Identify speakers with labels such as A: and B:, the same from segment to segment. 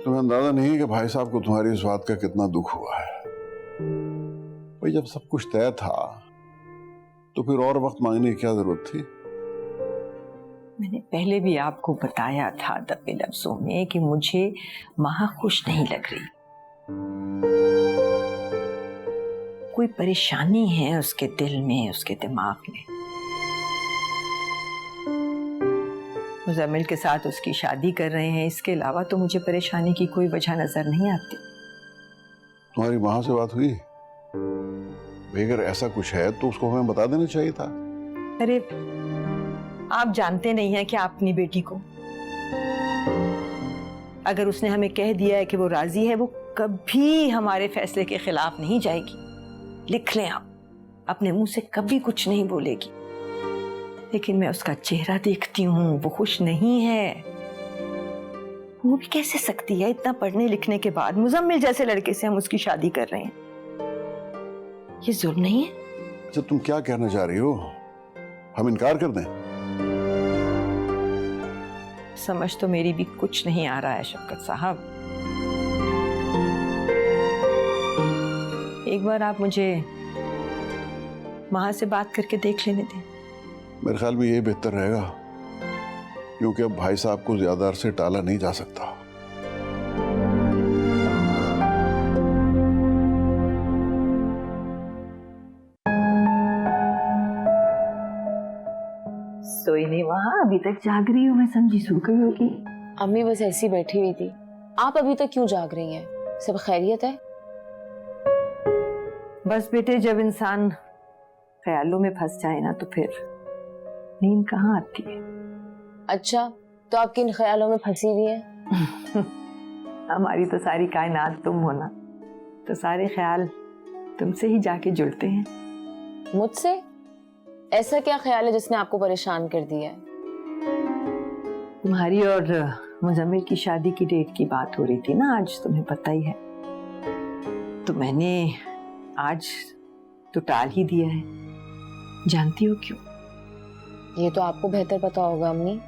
A: तुम्हें अंदाजा नहीं है कि भाई साहब को तुम्हारी इस बात का कितना दुख हुआ है। भाई जब सब कुछ तय था तो फिर और वक्त मांगने की क्या जरूरत थी?
B: मैंने पहले भी आपको बताया था दबे लफ्जों में कि मुझे माँ खुश नहीं लग रही। कोई परेशानी है उसके दिल में, उसके दिमाग में। मुजम्मिल के साथ उसकी शादी कर रहे हैं, इसके अलावा तो मुझे परेशानी की कोई वजह नजर नहीं आती।
A: तुम्हारी माँ से बात हुई? अगर ऐसा कुछ है तो उसको हमें बता देना चाहिए था।
B: अरे आप जानते नहीं हैं कि अपनी बेटी को, अगर उसने हमें कह दिया है कि वो राजी है, वो कभी हमारे फैसले के खिलाफ नहीं जाएगी। लिख लें आप, अपने मुंह से कभी कुछ नहीं बोलेगी। लेकिन मैं उसका चेहरा देखती हूँ, वो खुश नहीं है। वो भी कैसे सकती है इतना पढ़ने लिखने के बाद? मुजम्मिल जैसे लड़के से हम उसकी शादी कर रहे हैं, ये जुल्म नहीं है?
A: अच्छा तुम क्या कहना चाह रही हो? हम इनकार कर दें?
B: समझ तो मेरी भी कुछ नहीं आ रहा है शफकत साहब। एक बार आप मुझे माँ से बात करके देख लेने दें।
A: मेरे ख्याल में यही बेहतर रहेगा, क्योंकि अब भाई साहब को ज्यादा अरसे टाला नहीं जा सकता।
B: सोई नहीं वहां, अभी तक जाग रही हूँ, मैं समझी सो गई होगी।
C: अम्मी बस ऐसी बैठी हुई थी। आप अभी तक क्यों जाग रही हैं? सब खैरियत है?
B: बस बेटे, जब इंसान ख्यालों में फंस जाए ना तो फिर नींद कहाँ आती है।
C: अच्छा, तो आप किन ख्यालों में फंसी हुई हैं?
B: हमारी तो सारी कायनात तुम हो ना, तो सारे ख्याल तुमसे ही जाके जुड़ते हैं।
C: मुझसे? ऐसा क्या ख्याल है जिसने आपको परेशान कर दिया है?
B: तुम्हारी और मुजम्मिल की शादी की डेट की बात हो रही थी ना आज, तुम्हें पता ही है। तो मैंने आज तो टाल ही दिया है। जानती हो क्यों?
C: ये तो आपको बेहतर पता होगा अम्मी।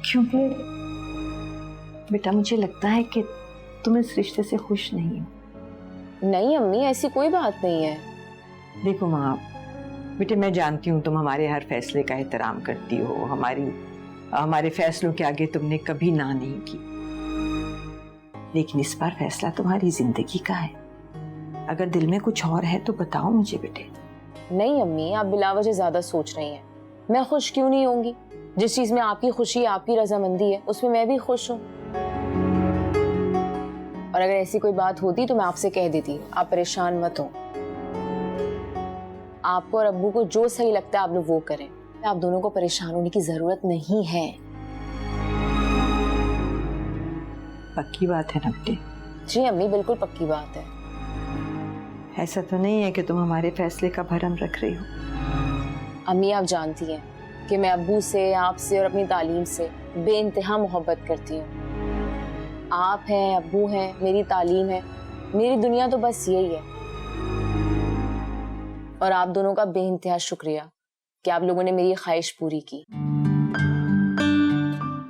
B: क्योंकि बेटा मुझे लगता है कि तुम इस रिश्ते से खुश नहीं हो।
C: नहीं अम्मी, ऐसी कोई बात नहीं है।
B: देखो माँ, बेटे मैं जानती हूँ तुम हमारे हर फैसले का एहतराम करती हो, हमारे फैसलों के आगे तुमने कभी ना नहीं की। लेकिन इस बार फैसला तुम्हारी जिंदगी का है। अगर दिल में कुछ और है तो बताओ मुझे बेटे।
C: नहीं अम्मी, आप बिलावजह ज्यादा सोच रही हैं। मैं खुश क्यों नहीं होंगी? जिस चीज में आपकी खुशी, आपकी रजामंदी है, उसमें मैं भी खुश हूँ। और अगर ऐसी कोई बात होती तो मैं आपसे कह देती। आप परेशान मत हो। आपको और अब्बू को जो सही लगता है आप लोग वो करें। आप दोनों को परेशान होने की जरूरत नहीं है।
B: पक्की बात है ना बेटे?
C: जी अम्मी, बिल्कुल पक्की बात है।
B: ऐसा तो नहीं है कि तुम हमारे फैसले का भरम रख रही हो?
C: अम्मी आप जानती हैं कि मैं अब्बू से, आपसे और अपनी तालीम से बेइंतहा मोहब्बत करती हूँ। आप हैं, अब्बू हैं, मेरी तालीम है, मेरी दुनिया तो बस यही है। और आप दोनों का बेइंतहा शुक्रिया कि आप लोगों ने मेरी ख्वाहिश पूरी की।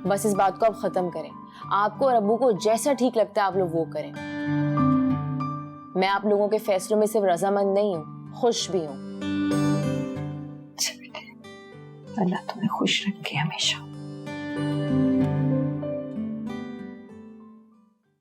C: बस इस बात को आप खत्म करें। आपको और अब्बू को जैसा ठीक लगता है आप लोग वो करें। मैं आप लोगों के फैसलों में सिर्फ रजामंद नहीं हूँ, खुश भी हूँ।
B: अल्लाह तुम्हें खुश रखे हमेशा।